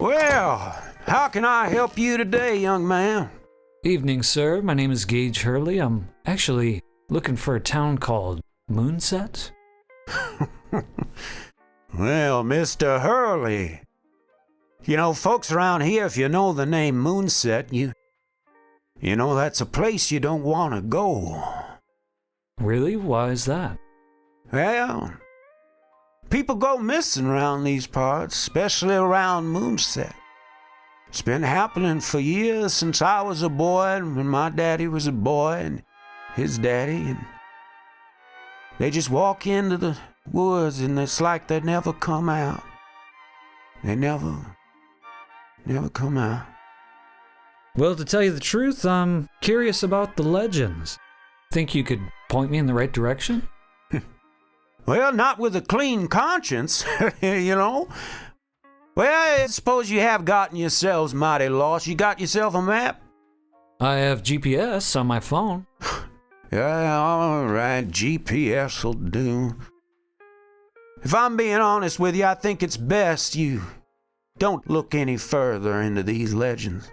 Well, how can I help you today, young man? Evening, sir. My name is Gage Hurley. I'm actually looking for a town called Moonset. Well, Mr. Hurley, you know, folks around here, if you know the name Moonset, you know that's a place you don't want to go. Really? Why is that? Well, people go missing around these parts, especially around Moonset. It's been happening for years since I was a boy and when my daddy was a boy and his daddy, and they just walk into the woods and it's like they never come out. They never come out. Well, to tell you the truth, I'm curious about the legends. Think you could point me in the right direction? Well, not with a clean conscience, you know. Well, I suppose you have gotten yourselves mighty lost. You got yourself a map? I have GPS on my phone. Yeah, all right, GPS will do. If I'm being honest with you, I think it's best you don't look any further into these legends.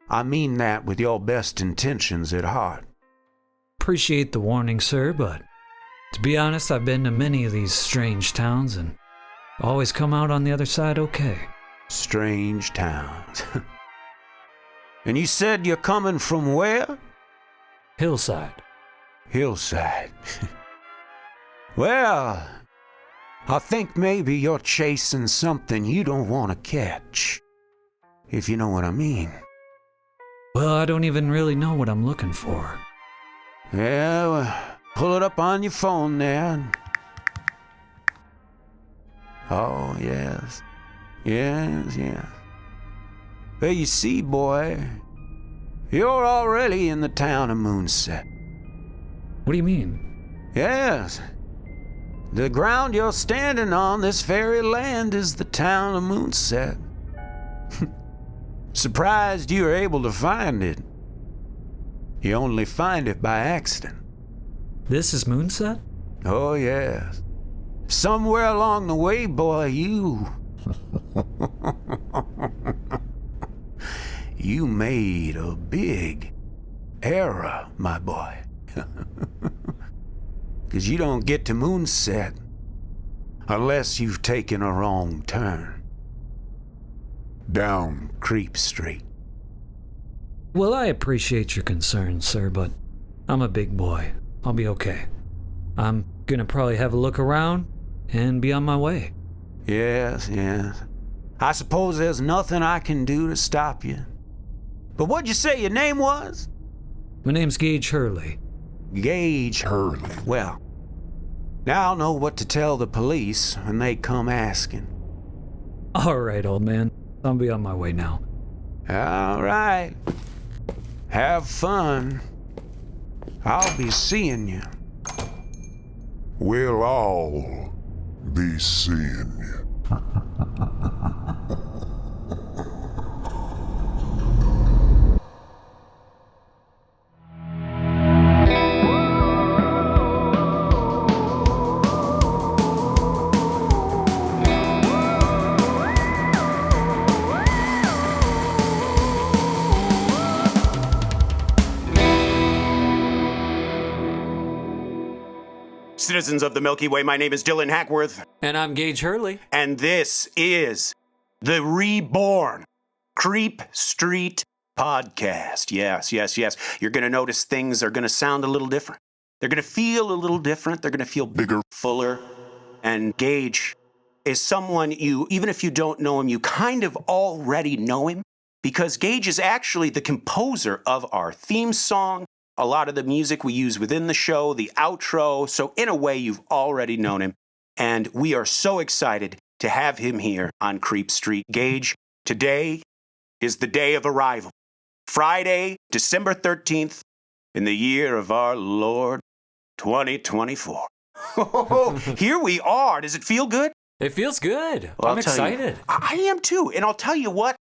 I mean that with your best intentions at heart. Appreciate the warning, sir, but to be honest, I've been to many of these strange towns and always come out on the other side okay. Strange towns. And you said you're coming from where? Hillside. Hillside. Well, I think maybe you're chasing something you don't want to catch, if you know what I mean. Well, I don't even really know what I'm looking for. Yeah, well, pull it up on your phone there. Oh, yes. Yes. Well, you see, boy, you're already in the town of Moonset. What do you mean? Yes. The ground you're standing on, this very land, is the town of Moonset. Surprised you were able to find it. You only find it by accident. This is Moonset? Oh, yes. Somewhere along the way, boy, you made a big error, my boy. 'Cause you don't get to Moonset unless you've taken a wrong turn. Down Creep Street. Well, I appreciate your concern, sir, but I'm a big boy. I'll be okay. I'm gonna probably have a look around and be on my way. Yes. I suppose there's nothing I can do to stop you. But what'd you say your name was? My name's Gage Hurley. Gage Hurley. Well, now I'll know what to tell the police when they come asking. All right, old man. I'll be on my way now. All right. Have fun. I'll be seeing you. We'll all be seeing you. Citizens of the Milky Way, my name is Dylan Hackworth, And I'm Gage Hurley. and this is the Reborn Creep Street Podcast. Yes. You're going to notice things are going to sound a little different. They're going to feel a little different. They're going to feel bigger, fuller. And Gage is someone even if you don't know him, you kind of already know him, because Gage is actually the composer of our theme song, a lot of the music we use within the show, the outro. So in a way, you've already known him. And we are so excited to have him here on Creep Street. Gage, today is the day of arrival. Friday, December 13th, in the year of our Lord, 2024. Here we are. Does it feel good? It feels good. Well, I'm I'll tell you, excited. I am too. And I'll tell you what.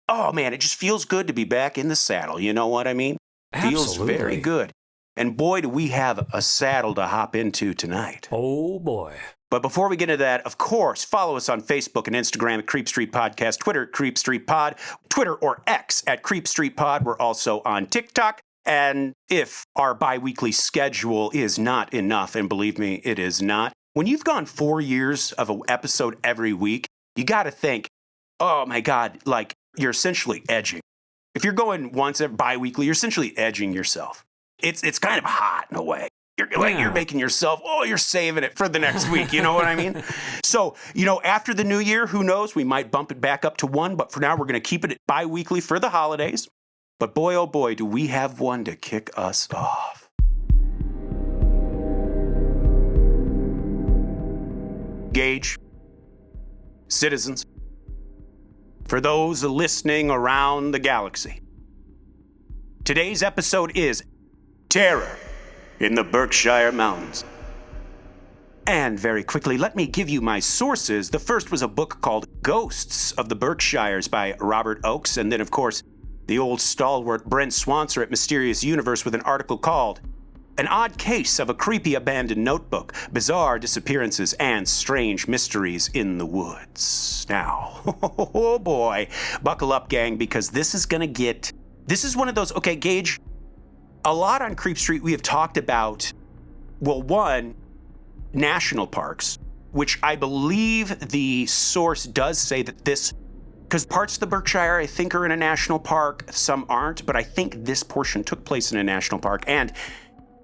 Oh, man, it just feels good to be back in the saddle. You know what I mean? Feels Absolutely. very good. And boy, do we have a saddle to hop into tonight. Oh, boy. But before we get into that, of course, follow us on Facebook and Instagram at Creep Street Podcast, Twitter at Creep Street Pod, Twitter or X at Creep Street Pod. We're also on TikTok. And if our bi-weekly schedule is not enough, and believe me, it is not, when you've gone 4 years of an episode every week, you got to think, oh my God, like you're essentially edging. If you're going once bi-weekly, you're essentially edging yourself. It's kind of hot in a way. You're making yourself, you're saving it for the next week. You know what I mean? So, after the new year, who knows? We might bump it back up to 1, but for now, we're going to keep it bi-weekly for the holidays. But boy, oh boy, do we have one to kick us off. Gage, citizens, for those listening around the galaxy, today's episode is Terror in the Berkshire Mountains. And very quickly, let me give you my sources. The first was a book called Ghosts of the Berkshires by Robert Oakes, and then, of course, the old stalwart Brent Swanser at Mysterious Universe with an article called An Odd Case of a Creepy Abandoned Notebook, Bizarre Disappearances, and Strange Mysteries in the Woods. Now, oh boy, buckle up, gang, because this is one of those, okay, Gage, a lot on Creep Street we have talked about, one, national parks, which I believe the source does say that this, because parts of the Berkshire I think are in a national park, some aren't, but I think this portion took place in a national park. And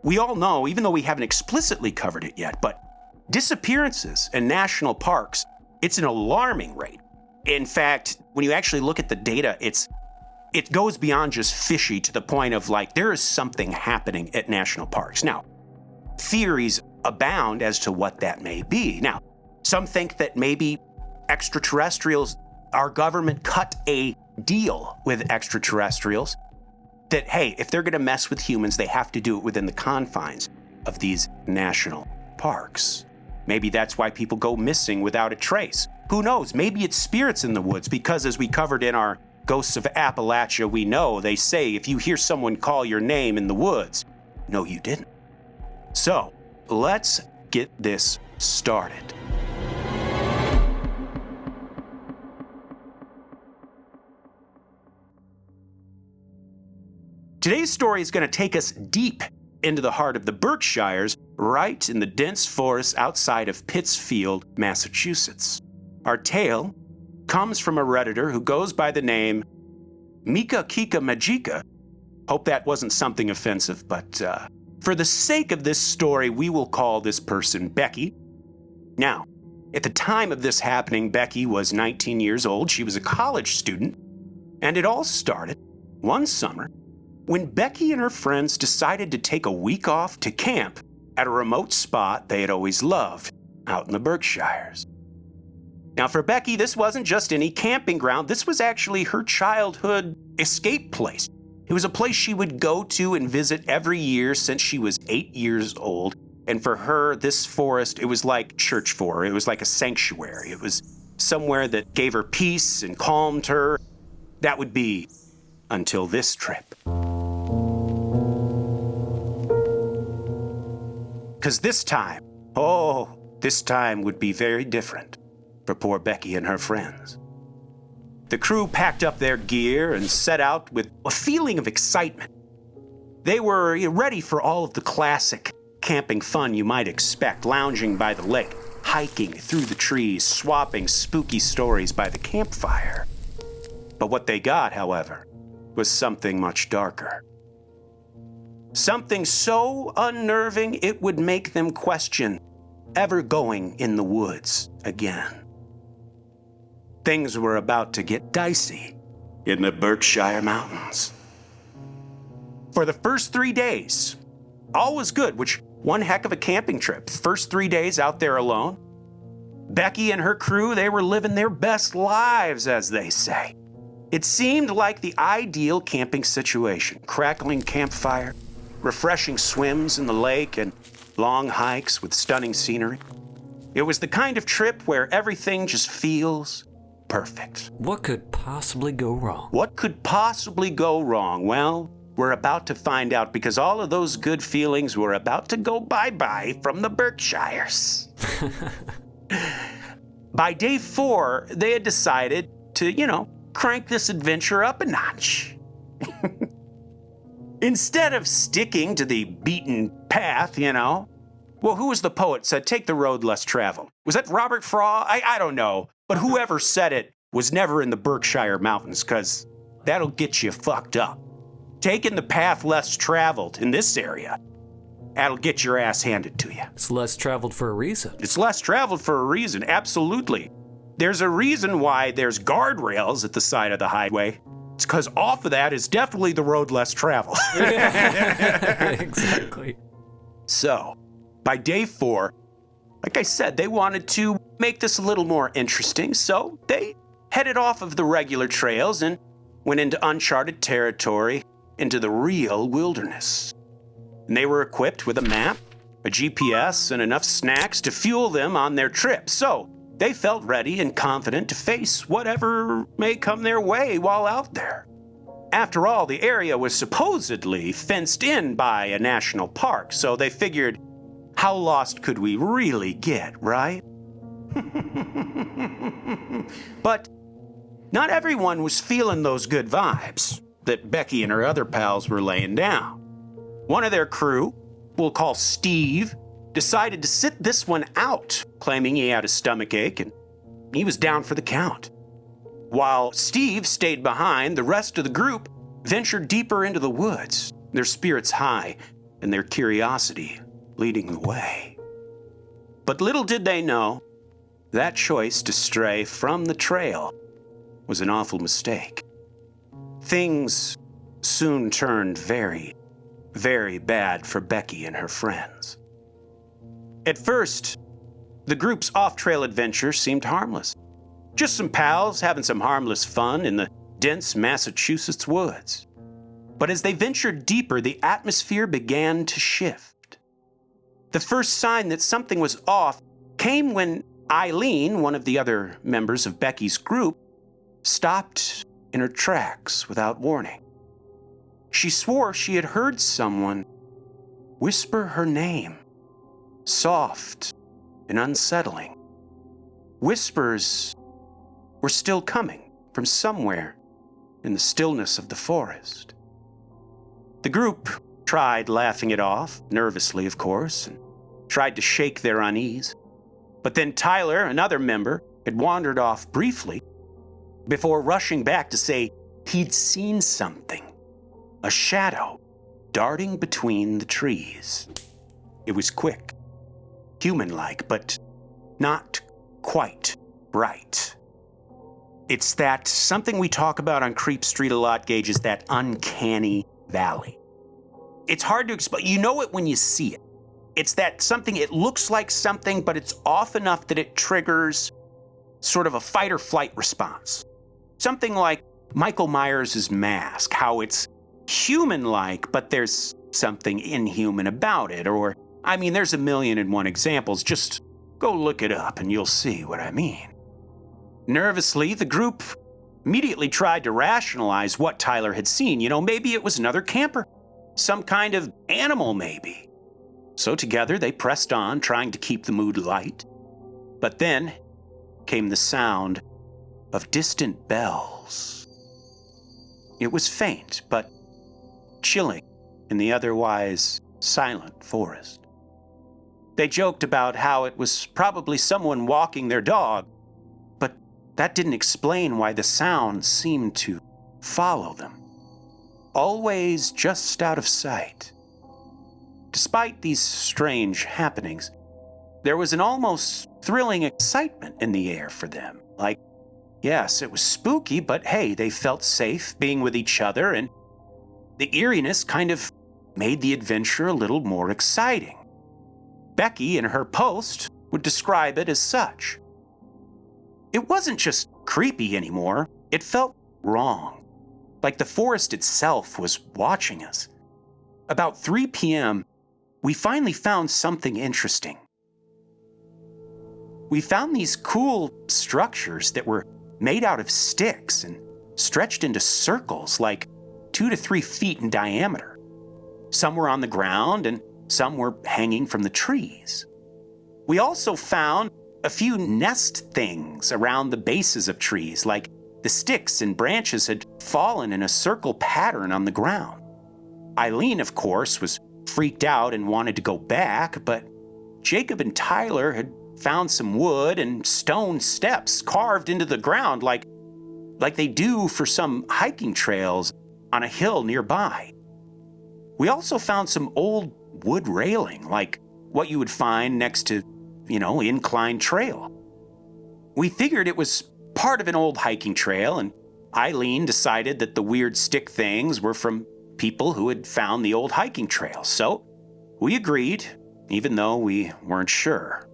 we all know, even though we haven't explicitly covered it yet, but disappearances in national parks, it's an alarming rate. In fact, when you actually look at the data, it goes beyond just fishy to the point of like, there is something happening at national parks. Now, theories abound as to what that may be. Now, some think that maybe extraterrestrials, our government cut a deal with extraterrestrials that, hey, if they're going to mess with humans, they have to do it within the confines of these national parks. Maybe that's why people go missing without a trace. Who knows? Maybe it's spirits in the woods, because as we covered in our Ghosts of Appalachia, we know they say if you hear someone call your name in the woods, no, you didn't. So, let's get this started. Today's story is going to take us deep into the heart of the Berkshires, right in the dense forests outside of Pittsfield, Massachusetts. Our tale comes from a Redditor who goes by the name Mika Kika Majika. Hope that wasn't something offensive, but for the sake of this story, we will call this person Becky. Now, at the time of this happening, Becky was 19 years old. She was a college student, and it all started one summer when Becky and her friends decided to take a week off to camp at a remote spot they had always loved out in the Berkshires. Now, for Becky, this wasn't just any camping ground. This was actually her childhood escape place. It was a place she would go to and visit every year since she was 8 years old. And for her, this forest, it was like church for her. It was like a sanctuary. It was somewhere that gave her peace and calmed her. That would be until this trip. Because this time would be very different for poor Becky and her friends. The crew packed up their gear and set out with a feeling of excitement. They were ready for all of the classic camping fun you might expect, lounging by the lake, hiking through the trees, swapping spooky stories by the campfire. But what they got, however, was something much darker. Something so unnerving it would make them question ever going in the woods again. Things were about to get dicey in the Berkshire Mountains. For the first 3 days, all was good, which one heck of a camping trip. First 3 days out there alone. Becky and her crew, they were living their best lives, as they say. It seemed like the ideal camping situation. Crackling campfire, refreshing swims in the lake, and long hikes with stunning scenery. It was the kind of trip where everything just feels perfect. What could possibly go wrong? What could possibly go wrong? Well, we're about to find out, because all of those good feelings were about to go bye-bye from the Berkshires. By day 4, they had decided to, crank this adventure up a notch. Instead of sticking to the beaten path, Well, who was the poet said, take the road less traveled? Was that Robert Frost? I don't know. But whoever said it was never in the Berkshire mountains, because that'll get you fucked up. Taking the path less traveled in this area, that'll get your ass handed to you. It's less traveled for a reason. It's less traveled for a reason, absolutely. There's a reason why there's guardrails at the side of the highway. It's because off of that is definitely the road less traveled. Exactly. So, by day 4, like I said, they wanted to make this a little more interesting, so they headed off of the regular trails and went into uncharted territory, into the real wilderness. And they were equipped with a map, a GPS, and enough snacks to fuel them on their trip, so they felt ready and confident to face whatever may come their way while out there. After all, the area was supposedly fenced in by a national park, so they figured, how lost could we really get, right? But not everyone was feeling those good vibes that Becky and her other pals were laying down. One of their crew, we'll call Steve, decided to sit this one out, claiming he had a stomachache and he was down for the count. While Steve stayed behind, the rest of the group ventured deeper into the woods, their spirits high and their curiosity leading the way. But little did they know, that choice to stray from the trail was an awful mistake. Things soon turned very, very bad for Becky and her friends. At first, the group's off-trail adventure seemed harmless. Just some pals having some harmless fun in the dense Massachusetts woods. But as they ventured deeper, the atmosphere began to shift. The first sign that something was off came when Eileen, one of the other members of Becky's group, stopped in her tracks without warning. She swore she had heard someone whisper her name, soft and unsettling. Whispers were still coming from somewhere in the stillness of the forest. The group tried laughing it off, nervously of course, and tried to shake their unease. But then Tyler, another member, had wandered off briefly before rushing back to say he'd seen something, a shadow darting between the trees. It was quick, human-like, but not quite right. It's that something we talk about on Creep Street a lot, Gage, is that uncanny valley. It's hard to explain. You know it when you see it. It's that something, it looks like something, but it's off enough that it triggers sort of a fight or flight response. Something like Michael Myers' mask, how it's human-like, but there's something inhuman about it. Or, there's 1,000,001 examples. Just go look it up and you'll see what I mean. Nervously, the group immediately tried to rationalize what Tyler had seen. Maybe it was another camper, some kind of animal maybe. So together they pressed on, trying to keep the mood light. But then came the sound of distant bells. It was faint, but chilling in the otherwise silent forest. They joked about how it was probably someone walking their dog, but that didn't explain why the sound seemed to follow them, always just out of sight. Despite these strange happenings, there was an almost thrilling excitement in the air for them. Like, yes, it was spooky, but hey, they felt safe being with each other, and the eeriness kind of made the adventure a little more exciting. Becky, in her post, would describe it as such. It wasn't just creepy anymore, it felt wrong, like the forest itself was watching us. About 3 p.m., we finally found something interesting. We found these cool structures that were made out of sticks and stretched into circles like 2 to 3 feet in diameter. Some were on the ground and some were hanging from the trees. We also found a few nest things around the bases of trees, like the sticks and branches had fallen in a circle pattern on the ground. Eileen, of course, was freaked out and wanted to go back, but Jacob and Tyler had found some wood and stone steps carved into the ground like they do for some hiking trails on a hill nearby. We also found some old wood railing, like what you would find next to, inclined trail. We figured it was part of an old hiking trail, and Eileen decided that the weird stick things were from people who had found the old hiking trail. So we agreed, even though we weren't sure.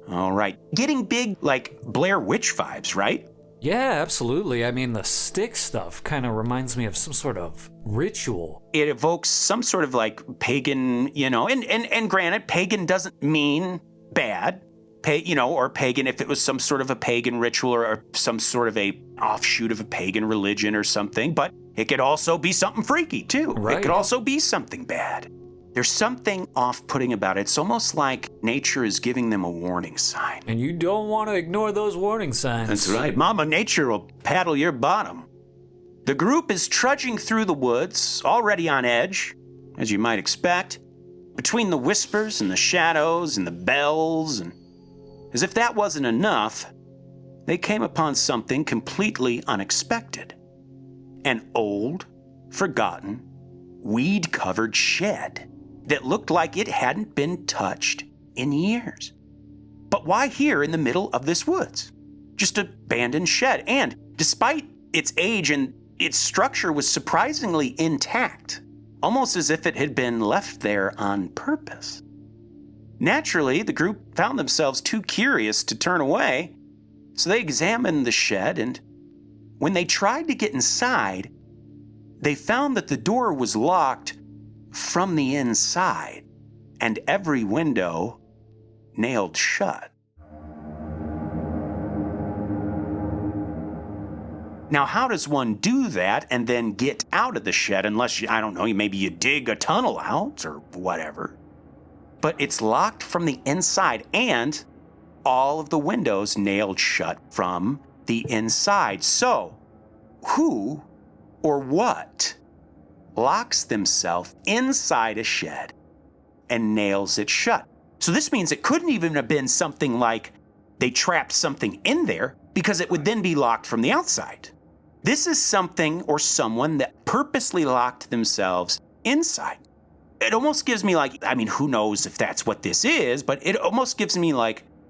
All right, getting big like Blair Witch vibes, right? Yeah, absolutely. I mean, the stick stuff kind of reminds me of some sort of ritual. It evokes some sort of like pagan, and granted, pagan doesn't mean bad, or pagan if it was some sort of a pagan ritual or some sort of a offshoot of a pagan religion or something, but it could also be something freaky too. Right. It could also be something bad. There's something off-putting about it. It's almost like nature is giving them a warning sign. And you don't want to ignore those warning signs. That's right. Mama Nature will paddle your bottom. The group is trudging through the woods, already on edge, as you might expect, between the whispers and the shadows and the bells, and as if that wasn't enough, they came upon something completely unexpected. An old, forgotten, weed-covered shed that looked like it hadn't been touched in years. But why here in the middle of this woods? Just an abandoned shed, and despite its age and its structure was surprisingly intact, almost as if it had been left there on purpose. Naturally, the group found themselves too curious to turn away, so they examined the shed, and when they tried to get inside, they found that the door was locked from the inside, and every window nailed shut. Now, how does one do that and then get out of the shed unless, maybe you dig a tunnel out or whatever? But it's locked from the inside, and all of the windows nailed shut from the inside. So, who or what locks themselves inside a shed and nails it shut? So this means it couldn't even have been something like they trapped something in there, because it would then be locked from the outside. This is something or someone that purposely locked themselves inside. It almost gives me who knows if that's what this is, but it almost gives me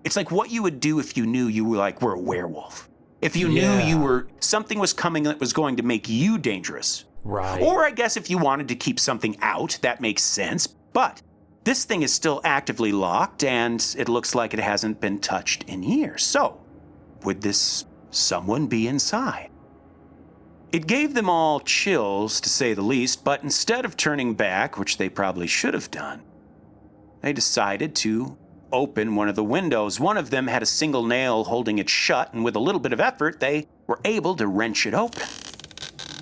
it's like what you would do if you knew you were a werewolf. If you knew something was coming that was going to make you dangerous. Right. Or I guess if you wanted to keep something out, that makes sense. But this thing is still actively locked, and it looks like it hasn't been touched in years. So, would this someone be inside? It gave them all chills, to say the least, but instead of turning back, which they probably should have done, they decided to open one of the windows. One of them had a single nail holding it shut, and with a little bit of effort, they were able to wrench it open.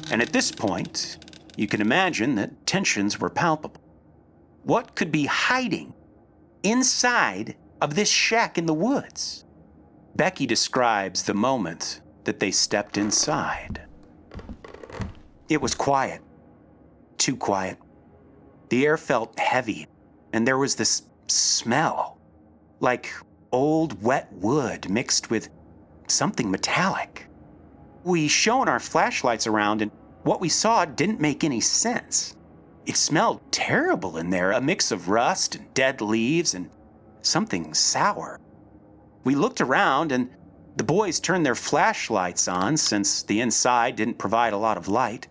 And at this point, you can imagine that tensions were palpable. What could be hiding inside of this shack in the woods? Becky describes the moment that they stepped inside. It was quiet. Too quiet. The air felt heavy, and there was this smell, like old wet wood mixed with something metallic. We shone our flashlights around, and what we saw didn't make any sense. It smelled terrible in there, a mix of rust and dead leaves and something sour. We looked around, and the boys turned their flashlights on since the inside didn't provide a lot of light.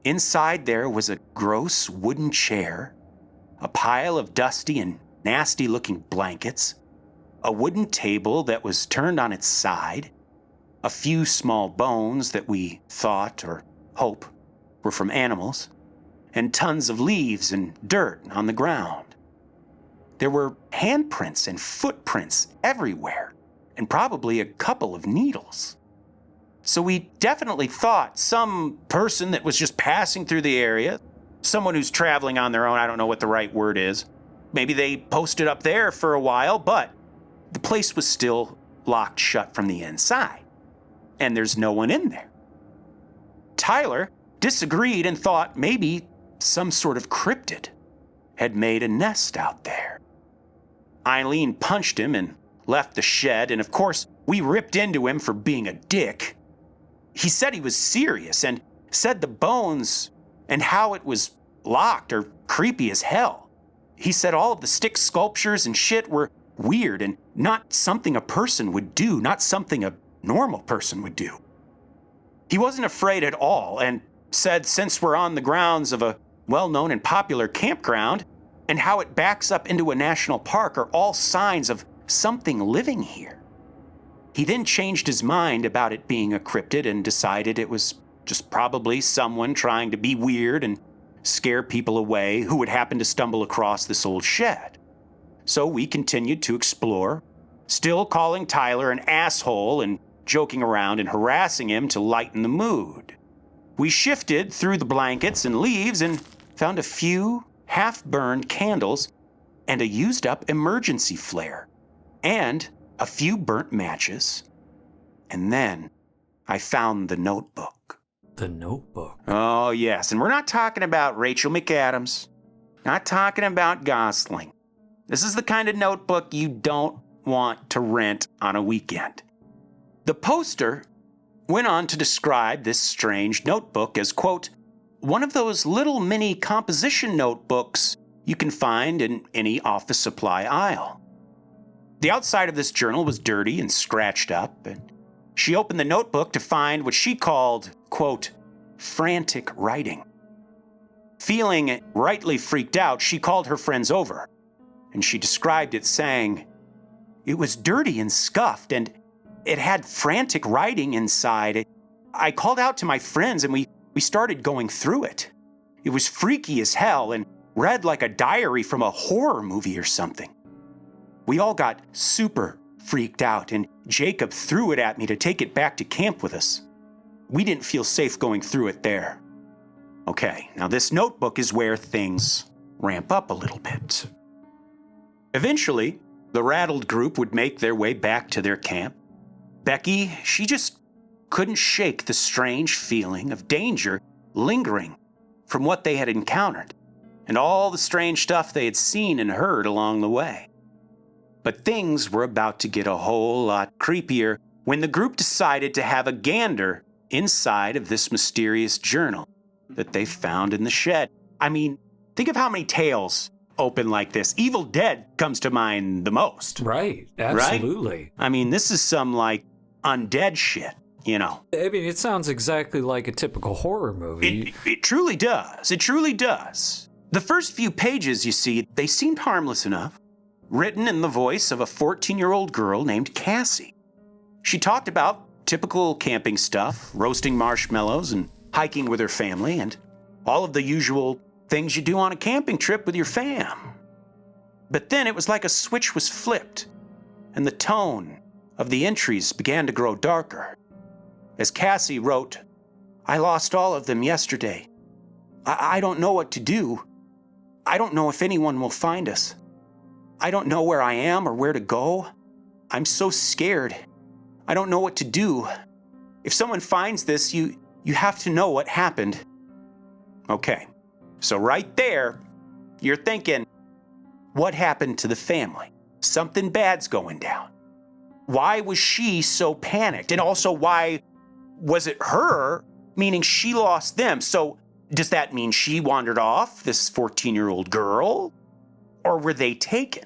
Inside there was a gross wooden chair, a pile of dusty and nasty-looking blankets, a wooden table that was turned on its side, a few small bones that we thought or hope were from animals, and tons of leaves and dirt on the ground. There were handprints and footprints everywhere, and probably a couple of needles. So we definitely thought some person that was just passing through the area, someone who's traveling on their own, I don't know what the right word is. Maybe they posted up there for a while, but the place was still locked shut from the inside, and there's no one in there. Tyler disagreed and thought maybe some sort of cryptid had made a nest out there. Eileen punched him and left the shed, and of course, we ripped into him for being a dick. He said he was serious and said the bones and how it was locked are creepy as hell. He said all of the stick sculptures and shit were weird and not something a person would do, not something a normal person would do. He wasn't afraid at all and said since we're on the grounds of a well-known and popular campground and how it backs up into a national park are all signs of something living here. He then changed his mind about it being a cryptid and decided it was just probably someone trying to be weird and scare people away who would happen to stumble across this old shed. So we continued to explore, still calling Tyler an asshole and joking around and harassing him to lighten the mood. We shifted through the blankets and leaves and found a few half-burned candles and a used-up emergency flare and a few burnt matches. And then I found the notebook. The notebook? Oh, yes. And we're not talking about Rachel McAdams. Not talking about Gosling. This is the kind of notebook you don't want to rent on a weekend. The poster went on to describe this strange notebook as, quote, one of those little mini composition notebooks you can find in any office supply aisle. The outside of this journal was dirty and scratched up, and she opened the notebook to find what she called, quote, frantic writing. Feeling rightly freaked out, she called her friends over, and she described it saying, it was dirty and scuffed, and it had frantic writing inside. I called out to my friends, and we started going through it. It was freaky as hell and read like a diary from a horror movie or something. We all got super freaked out, and Jacob threw it at me to take it back to camp with us. We didn't feel safe going through it there. Okay, now this notebook is where things ramp up a little bit. Eventually, the rattled group would make their way back to their camp. Becky, she just couldn't shake the strange feeling of danger lingering from what they had encountered and all the strange stuff they had seen and heard along the way. But things were about to get a whole lot creepier when the group decided to have a gander inside of this mysterious journal that they found in the shed. I mean, think of how many tales open like this. Evil Dead comes to mind the most. Right, absolutely. Right? I mean, this is some, like, undead shit, you know. I mean, it sounds exactly like a typical horror movie. It truly does. It truly does. The first few pages, you see, they seemed harmless enough. Written in the voice of a 14-year-old girl named Cassie. She talked about typical camping stuff, roasting marshmallows and hiking with her family, and all of the usual things you do on a camping trip with your fam. But then it was like a switch was flipped, and the tone of the entries began to grow darker. As Cassie wrote, I lost all of them yesterday. I don't know what to do. I don't know if anyone will find us. I don't know where I am or where to go. I'm so scared. I don't know what to do. If someone finds this, you have to know what happened. Okay, so right there, you're thinking, what happened to the family? Something bad's going down. Why was she so panicked? And also, why was it her, meaning she lost them? So does that mean she wandered off, this 14-year-old girl? Or were they taken?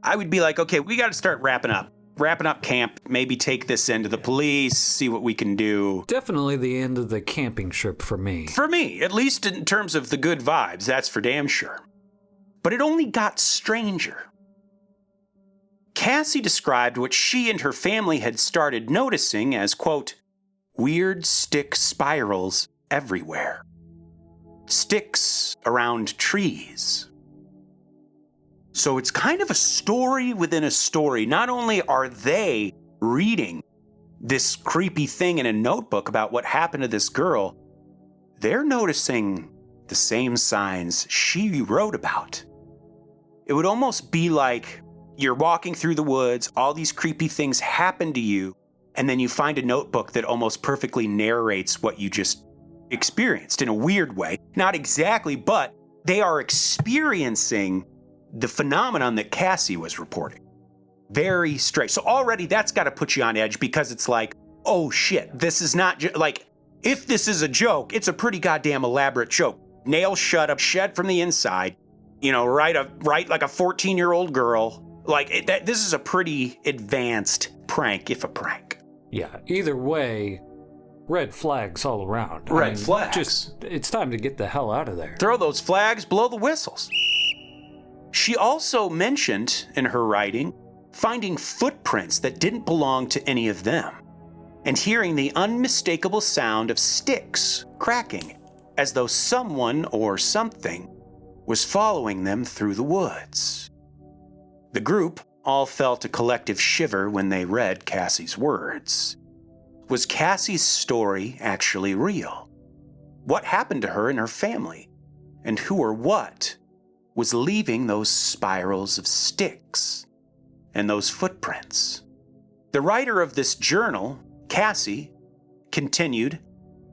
I would be like, okay, we got to start wrapping up camp, maybe take this into the police, see what we can do. Definitely the end of the camping trip for me. For me, at least in terms of the good vibes, that's for damn sure. But it only got stranger. Cassie described what she and her family had started noticing as, quote, weird stick spirals everywhere. Sticks around trees. So it's kind of a story within a story. Not only are they reading this creepy thing in a notebook about what happened to this girl, they're noticing the same signs she wrote about. It would almost be like You're walking through the woods, all these creepy things happen to you, and then you find a notebook that almost perfectly narrates what you just experienced in a weird way. Not exactly, but they are experiencing the phenomenon that Cassie was reporting. Very straight. So already that's got to put you on edge because it's like, oh shit, this is not like, if this is a joke, it's a pretty goddamn elaborate joke. Nails shut up, shed from the inside, right like a 14-year-old girl. Like, this is a pretty advanced prank, if a prank. Yeah, either way, red flags all around. Red flags. It's time to get the hell out of there. Throw those flags, blow the whistles. She also mentioned in her writing finding footprints that didn't belong to any of them, and hearing the unmistakable sound of sticks cracking, as though someone or something was following them through the woods. The group all felt a collective shiver when they read Cassie's words. Was Cassie's story actually real? What happened to her and her family? And who or what was leaving those spirals of sticks and those footprints? The writer of this journal, Cassie, continued,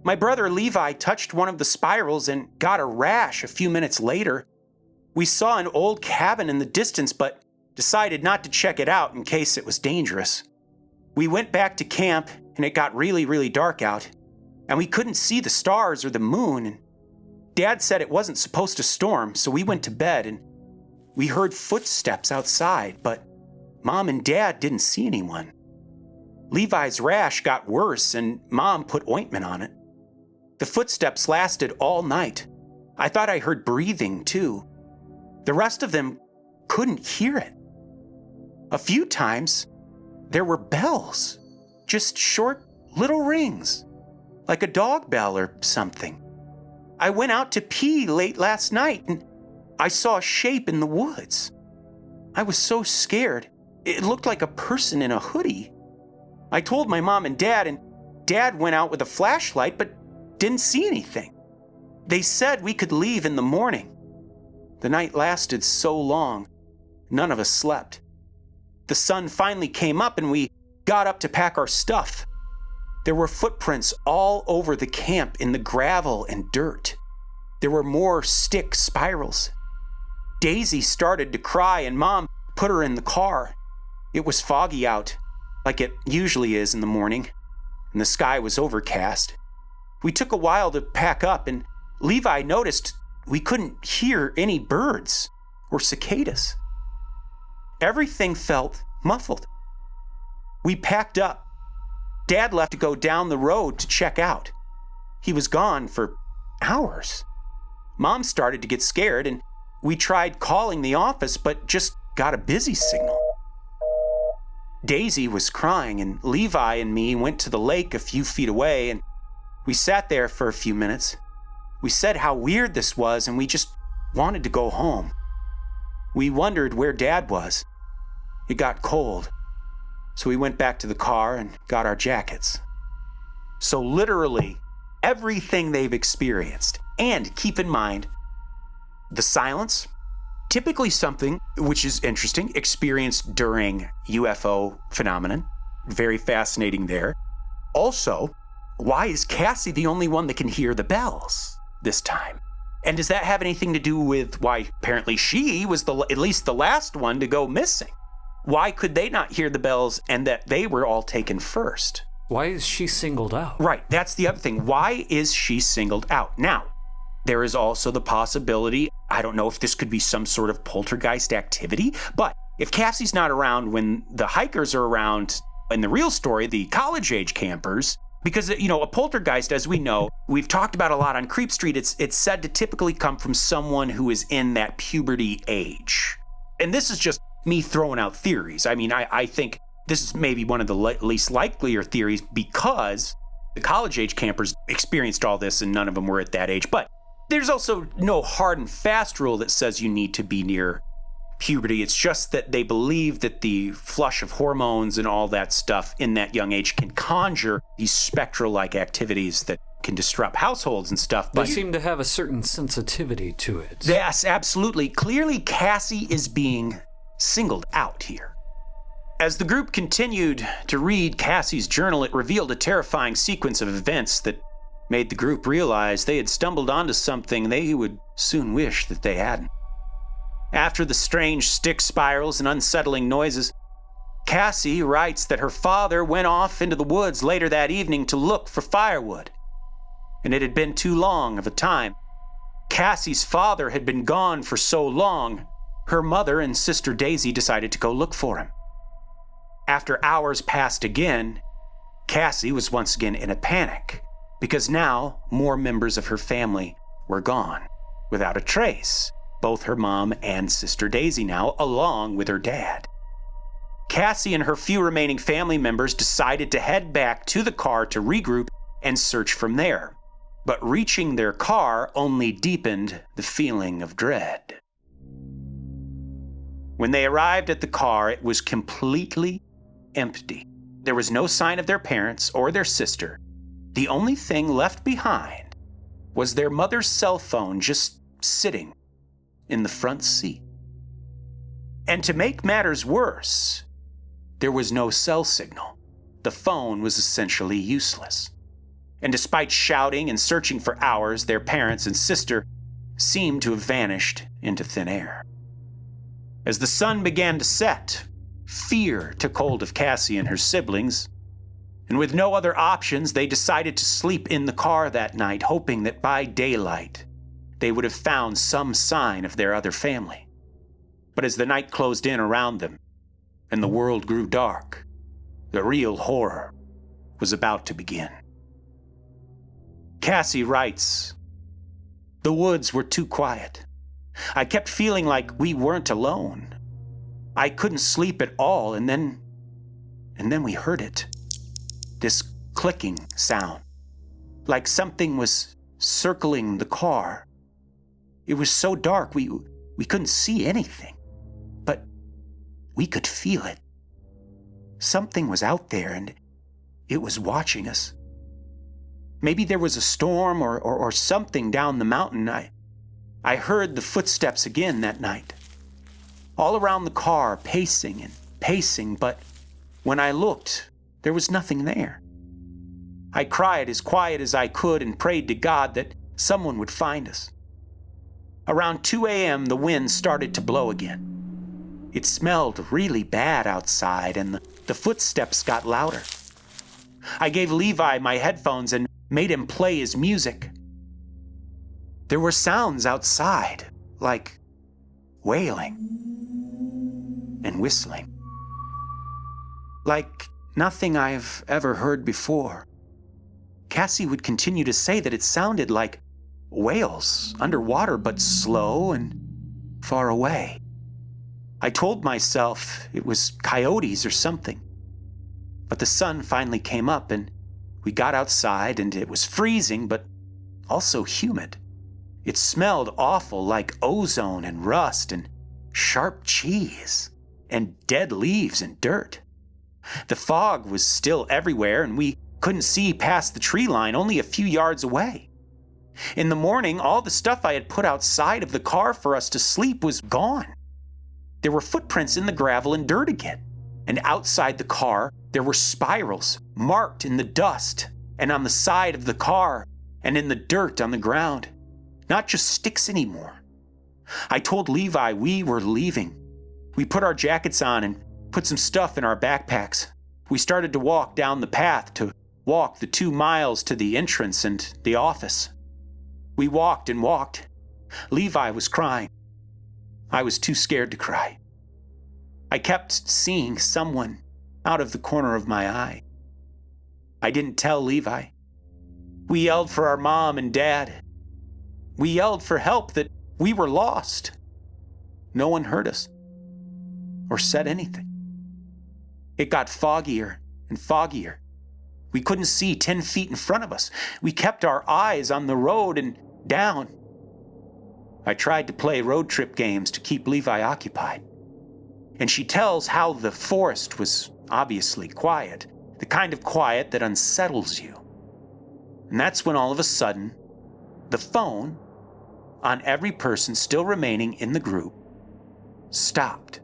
"My brother Levi touched one of the spirals and got a rash a few minutes later. We saw an old cabin in the distance, but decided not to check it out in case it was dangerous. We went back to camp and it got really, really dark out, and we couldn't see the stars or the moon, and Dad said it wasn't supposed to storm, so we went to bed and we heard footsteps outside, but Mom and Dad didn't see anyone. Levi's rash got worse and Mom put ointment on it. The footsteps lasted all night. I thought I heard breathing too. The rest of them couldn't hear it. A few times, there were bells, just short little rings, like a dog bell or something. I went out to pee late last night and I saw a shape in the woods. I was so scared. It looked like a person in a hoodie. I told my mom and dad, and Dad went out with a flashlight but didn't see anything. They said we could leave in the morning. The night lasted so long, none of us slept. The sun finally came up and we got up to pack our stuff. There were footprints all over the camp in the gravel and dirt. There were more stick spirals. Daisy started to cry and Mom put her in the car. It was foggy out, like it usually is in the morning, and the sky was overcast. We took a while to pack up, and Levi noticed we couldn't hear any birds or cicadas. Everything felt muffled. We packed up. Dad left to go down the road to check out. He was gone for hours. Mom started to get scared, and we tried calling the office, but just got a busy signal. Daisy was crying, and Levi and me went to the lake a few feet away, and we sat there for a few minutes. We said how weird this was, and we just wanted to go home. We wondered where Dad was. It got cold, so we went back to the car and got our jackets. So literally, everything they've experienced, and keep in mind, the silence, typically something, which is interesting, experienced during UFO phenomenon. Very fascinating there. Also, why is Cassie the only one that can hear the bells this time? And does that have anything to do with why apparently she was at least the last one to go missing? Why could they not hear the bells and that they were all taken first? Why is she singled out? Right, that's the other thing. Why is she singled out? Now, there is also the possibility, I don't know if this could be some sort of poltergeist activity, but if Cassie's not around when the hikers are around in the real story, the college-age campers, because, a poltergeist, as we know, we've talked about a lot on Creep Street, it's said to typically come from someone who is in that puberty age. And this is just me throwing out theories. I mean, I think this is maybe one of the least likelier theories because the college-age campers experienced all this and none of them were at that age. But there's also no hard and fast rule that says you need to be near puberty. It's just that they believe that the flush of hormones and all that stuff in that young age can conjure these spectral-like activities that can disrupt households and stuff. They seem to have a certain sensitivity to it. Yes, absolutely. Clearly, Cassie is being singled out here. As the group continued to read Cassie's journal, it revealed a terrifying sequence of events that made the group realize they had stumbled onto something they would soon wish that they hadn't. After the strange stick spirals and unsettling noises, Cassie writes that her father went off into the woods later that evening to look for firewood. And it had been too long of a time. Cassie's father had been gone for so long, her mother and sister Daisy decided to go look for him. After hours passed again, Cassie was once again in a panic, because now more members of her family were gone, without a trace, both her mom and sister Daisy now, along with her dad. Cassie and her few remaining family members decided to head back to the car to regroup and search from there. But reaching their car only deepened the feeling of dread. When they arrived at the car, it was completely empty. There was no sign of their parents or their sister. The only thing left behind was their mother's cell phone just sitting in the front seat. And to make matters worse, there was no cell signal. The phone was essentially useless. And despite shouting and searching for hours, their parents and sister seemed to have vanished into thin air. As the sun began to set, fear took hold of Cassie and her siblings, and with no other options, they decided to sleep in the car that night, hoping that by daylight, they would have found some sign of their other family. But as the night closed in around them, and the world grew dark, the real horror was about to begin. Cassie writes, "The woods were too quiet. I kept feeling like we weren't alone. I couldn't sleep at all, and then we heard it. This clicking sound, like something was circling the car. It was so dark we couldn't see anything, but we could feel it. Something was out there, and it was watching us. Maybe there was a storm or something down the mountain. I heard the footsteps again that night. All around the car, pacing and pacing, but when I looked, there was nothing there. I cried as quiet as I could and prayed to God that someone would find us. Around 2 a.m., the wind started to blow again. It smelled really bad outside, and the footsteps got louder. I gave Levi my headphones and made him play his music. There were sounds outside, like wailing and whistling. Like nothing I've ever heard before. Cassie would continue to say that it sounded like whales underwater, but slow and far away. I told myself it was coyotes or something. But the sun finally came up and we got outside, and it was freezing, but also humid. It smelled awful, like ozone and rust and sharp cheese and dead leaves and dirt. The fog was still everywhere, and we couldn't see past the tree line only a few yards away. In the morning, all the stuff I had put outside of the car for us to sleep was gone. There were footprints in the gravel and dirt again. And outside the car, there were spirals marked in the dust and on the side of the car and in the dirt on the ground. Not just sticks anymore. I told Levi we were leaving. We put our jackets on and put some stuff in our backpacks. We started to walk down the path to walk the 2 miles to the entrance and the office. We walked and walked. Levi was crying. I was too scared to cry. I kept seeing someone out of the corner of my eye. I didn't tell Levi. We yelled for our mom and dad. We yelled for help, that we were lost. No one heard us or said anything. It got foggier and foggier. We couldn't see 10 feet in front of us. We kept our eyes on the road and down. I tried to play road trip games to keep Levi occupied. And she tells how the forest was obviously quiet, the kind of quiet that unsettles you. And that's when all of a sudden, the phone on every person still remaining in the group stopped.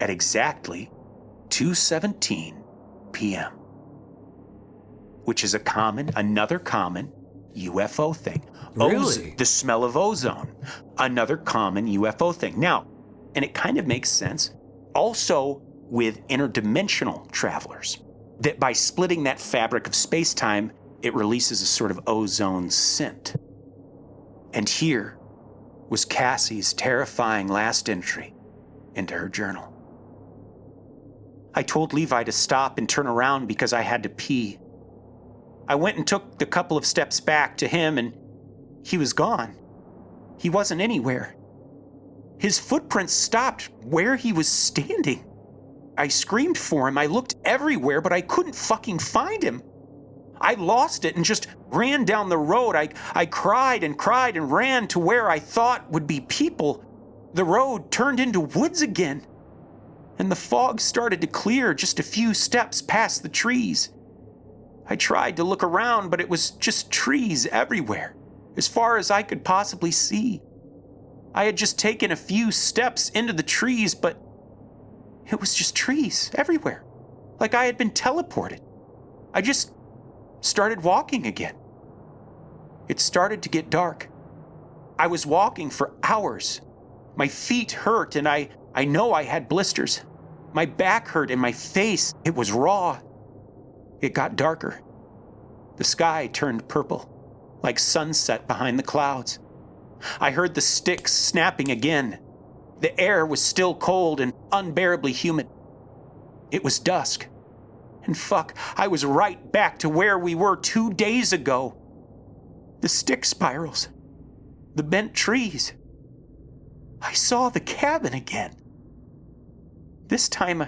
at exactly 2:17 p.m., which is another common UFO thing. Really? The smell of ozone, another common UFO thing. Now, and it kind of makes sense, also with interdimensional travelers, that by splitting that fabric of space-time, it releases a sort of ozone scent. And here was Cassie's terrifying last entry into her journal. I told Levi to stop and turn around because I had to pee. I went and took a couple of steps back to him, and he was gone. He wasn't anywhere. His footprints stopped where he was standing. I screamed for him. I looked everywhere, but I couldn't fucking find him. I lost it and just ran down the road. I cried and cried and ran to where I thought would be people. The road turned into woods again, and the fog started to clear just a few steps past the trees. I tried to look around, but it was just trees everywhere, as far as I could possibly see. I had just taken a few steps into the trees, but it was just trees everywhere, like I had been teleported. I just started walking again. It started to get dark. I was walking for hours. My feet hurt, and I know I had blisters. My back hurt, and my face, it was raw. It got darker. The sky turned purple, like sunset behind the clouds. I heard the sticks snapping again. The air was still cold and unbearably humid. It was dusk. And fuck, I was right back to where we were 2 days ago. The stick spirals. The bent trees. I saw the cabin again. This time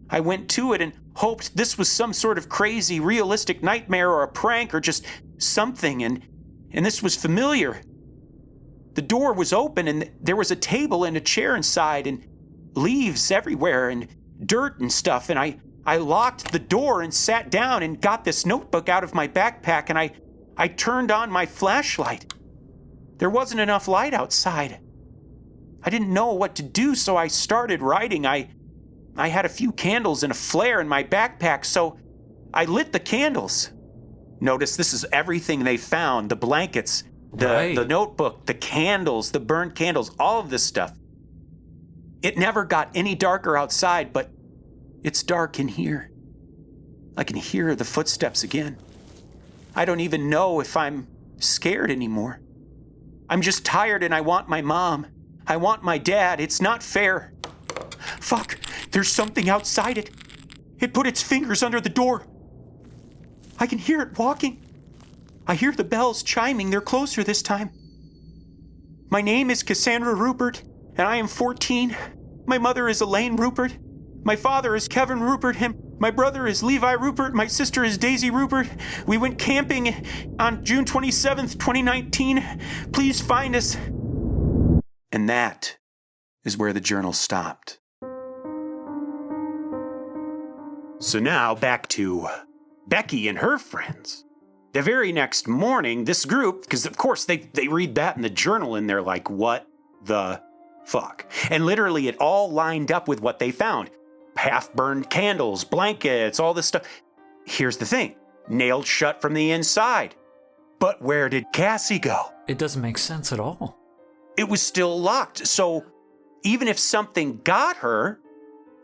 I went to it and hoped this was some sort of crazy, realistic nightmare or a prank or just something, and this was familiar. The door was open and there was a table and a chair inside and leaves everywhere and dirt and stuff, and I locked the door and sat down and got this notebook out of my backpack, and I turned on my flashlight. There wasn't enough light outside. I didn't know what to do, so I started writing. I had a few candles and a flare in my backpack, so I lit the candles. Notice this is everything they found: the blankets, the notebook, the candles, the burned candles, all of this stuff. It never got any darker outside, but it's dark in here. I can hear the footsteps again. I don't even know if I'm scared anymore. I'm just tired and I want my mom. I want my dad. It's not fair. Fuck, there's something outside it. It put its fingers under the door. I can hear it walking. I hear the bells chiming. They're closer this time. My name is Cassandra Rupert, and I am 14. My mother is Elaine Rupert. My father is Kevin Rupert. My brother is Levi Rupert. My sister is Daisy Rupert. We went camping on June 27th, 2019. Please find us. And that is where the journal stopped. So now back to Becky and her friends. The very next morning, this group, because of course they read that in the journal and they're like, what the fuck? And literally it all lined up with what they found. Half-burned candles, blankets, all this stuff. Here's the thing, nailed shut from the inside. But where did Cassie go? It doesn't make sense at all. It was still locked, so even if something got her,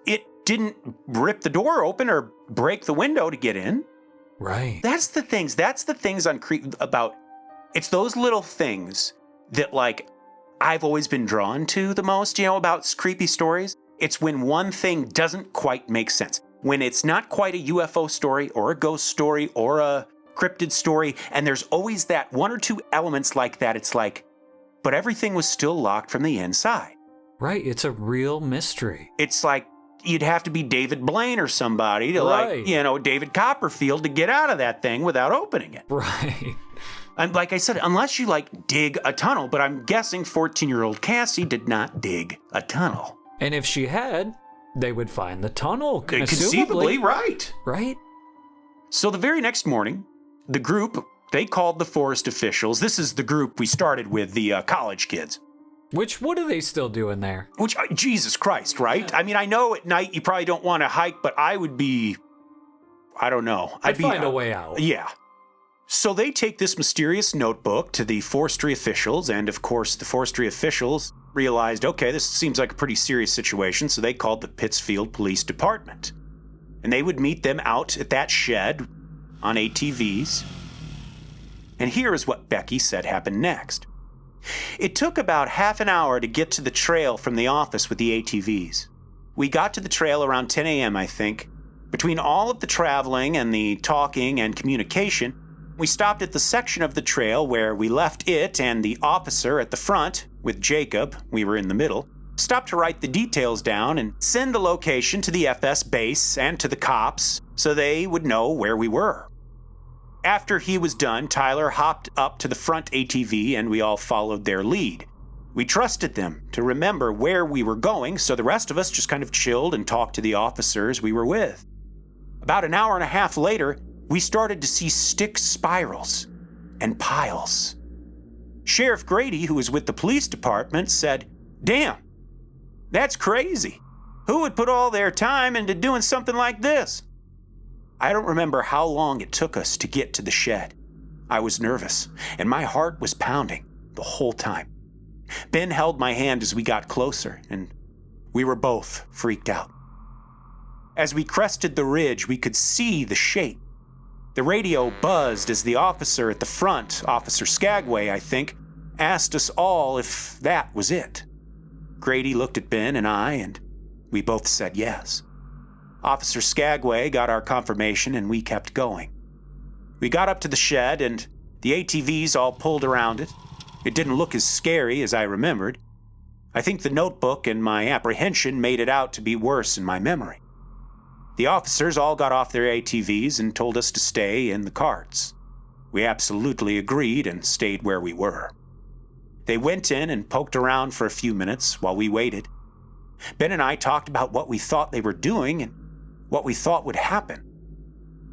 it didn't rip the door open or break the window to get in. Right. That's the things on about, it's those little things that, like, I've always been drawn to the most, about creepy stories. It's when one thing doesn't quite make sense. When it's not quite a UFO story or a ghost story or a cryptid story, and there's always that one or two elements like that. It's like, but everything was still locked from the inside. Right, it's a real mystery. It's like you'd have to be David Blaine or somebody to David Copperfield to get out of that thing without opening it. Right. And like I said, unless you dig a tunnel, but I'm guessing 14-year-old Cassie did not dig a tunnel. And if she had, they would find the tunnel, conceivably, right. Right? So the very next morning, the group, they called the forest officials. This is the group we started with, the college kids. What are they still doing there? Which, Jesus Christ, right? I mean, I know at night you probably don't want to hike, but I would be, I don't know. I'd find a way out. Yeah. So they take this mysterious notebook to the forestry officials, and of course the forestry officials realized, okay, this seems like a pretty serious situation, so they called the Pittsfield Police Department. And they would meet them out at that shed on ATVs. And here is what Becky said happened next. It took about half an hour to get to the trail from the office with the ATVs. We got to the trail around 10 a.m., I think. Between all of the traveling and the talking and communication, we stopped at the section of the trail where we left it and the officer at the front, with Jacob, we were in the middle, stopped to write the details down and send the location to the FS base and to the cops so they would know where we were. After he was done, Tyler hopped up to the front ATV and we all followed their lead. We trusted them to remember where we were going, so the rest of us just kind of chilled and talked to the officers we were with. About an hour and a half later, we started to see stick spirals and piles. Sheriff Grady, who was with the police department, said, "Damn, that's crazy. Who would put all their time into doing something like this?" I don't remember how long it took us to get to the shed. I was nervous, and my heart was pounding the whole time. Ben held my hand as we got closer, and we were both freaked out. As we crested the ridge, we could see the shape. The radio buzzed as the officer at the front, Officer Skagway, I think, asked us all if that was it. Grady looked at Ben and I, and we both said yes. Officer Skagway got our confirmation, and we kept going. We got up to the shed, and the ATVs all pulled around it. It didn't look as scary as I remembered. I think the notebook and my apprehension made it out to be worse in my memory. The officers all got off their ATVs and told us to stay in the carts. We absolutely agreed and stayed where we were. They went in and poked around for a few minutes while we waited. Ben and I talked about what we thought they were doing and what we thought would happen.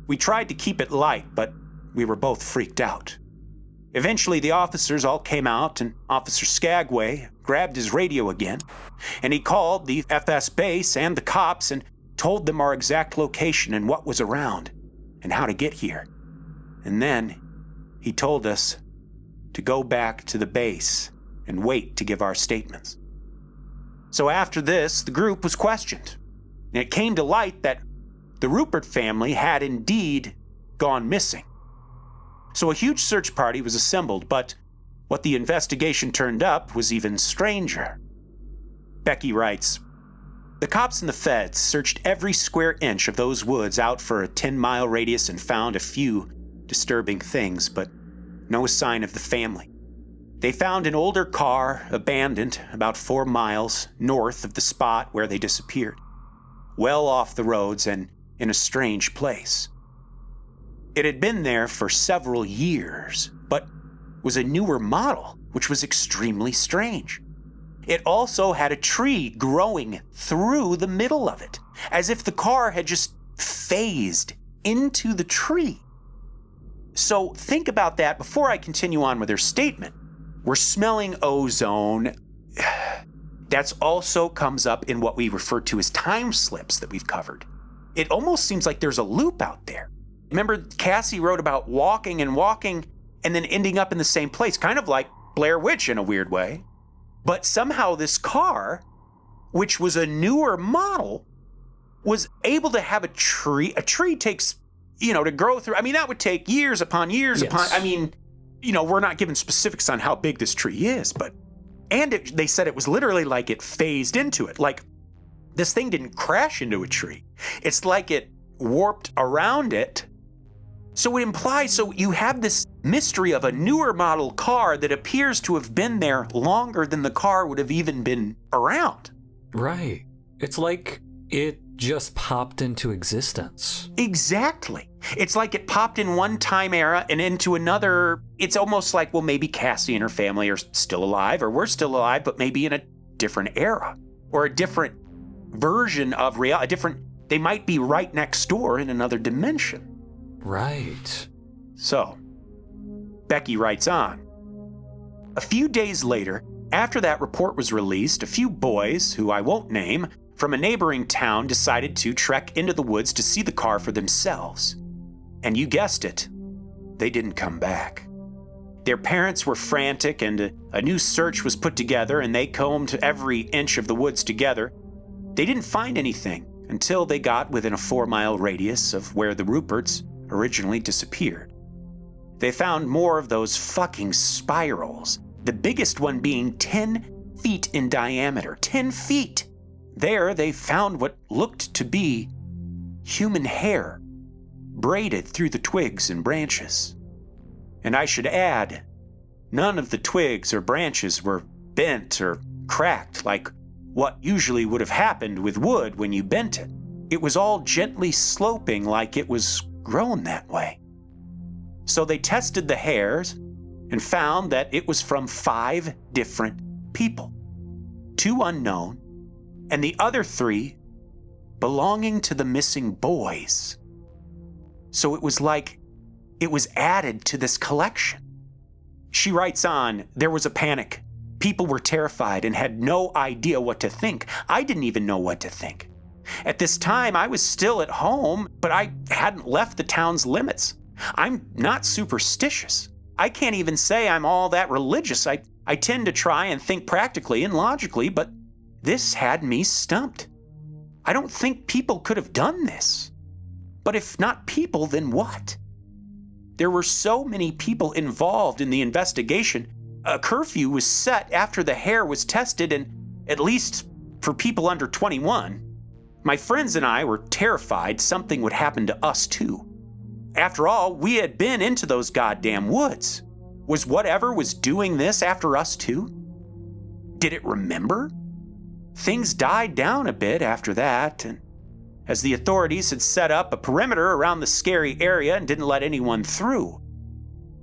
We tried to keep it light, but we were both freaked out. Eventually, the officers all came out, and Officer Skagway grabbed his radio again, and he called the FS base and the cops and told them our exact location and what was around and how to get here. And then he told us to go back to the base and wait to give our statements. So after this, the group was questioned, and it came to light that the Rupert family had indeed gone missing. So a huge search party was assembled, but what the investigation turned up was even stranger. Becky writes, "The cops and the feds searched every square inch of those woods out for a 10-mile radius and found a few disturbing things, but no sign of the family. They found an older car abandoned about 4 miles north of the spot where they disappeared, well off the roads and in a strange place. It had been there for several years, but was a newer model, which was extremely strange. It also had a tree growing through the middle of it, as if the car had just phased into the tree." So think about that before I continue on with her statement. We're smelling ozone. That also comes up in what we refer to as time slips that we've covered. It almost seems like there's a loop out there. Remember, Cassie wrote about walking and then ending up in the same place, kind of like Blair Witch in a weird way. But somehow this car, which was a newer model, was able to have a tree. A tree takes, to grow through. I mean, that would take years upon years upon. I mean, we're not given specifics on how big this tree is, but, they said it was literally like it phased into it. Like this thing didn't crash into a tree. It's like it warped around it. So it implies, you have this mystery of a newer model car that appears to have been there longer than the car would have even been around. Right. It's like it just popped into existence. Exactly. It's like it popped in one time era and into another. It's almost like, well, maybe Cassie and her family are still alive, or we're still alive, but maybe in a different era or a different version of reality. They might be right next door in another dimension. Right. So, Becky writes on. A few days later, After that report was released, a few boys, who I won't name, from a neighboring town decided to trek into the woods to see the car for themselves. And you guessed it, they didn't come back. Their parents were frantic, and a new search was put together, and they combed every inch of the woods together. They didn't find anything until they got within a 4-mile radius of where the Ruperts originally disappeared. They found more of those fucking spirals, the biggest one being 10 feet in diameter. 10 feet! There they found what looked to be human hair, braided through the twigs and branches. And I should add, none of the twigs or branches were bent or cracked like what usually would have happened with wood when you bent it. It was all gently sloping like it was grown that way. So they tested the hairs and found that it was from 5 different people, 2 unknown, and the other 3 belonging to the missing boys. So it was like it was added to this collection. She writes on, there was a panic. People were terrified and had no idea what to think. I didn't even know what to think. At this time, I was still at home, but I hadn't left the town's limits. I'm not superstitious. I can't even say I'm all that religious. I tend to try and think practically and logically, but this had me stumped. I don't think people could have done this. But if not people, then what? There were so many people involved in the investigation. A curfew was set after the hair was tested, and at least for people under 21. My friends and I were terrified something would happen to us too. After all, we had been into those goddamn woods. Was whatever was doing this after us too? Did it remember? Things died down a bit after that, and as the authorities had set up a perimeter around the scary area and didn't let anyone through.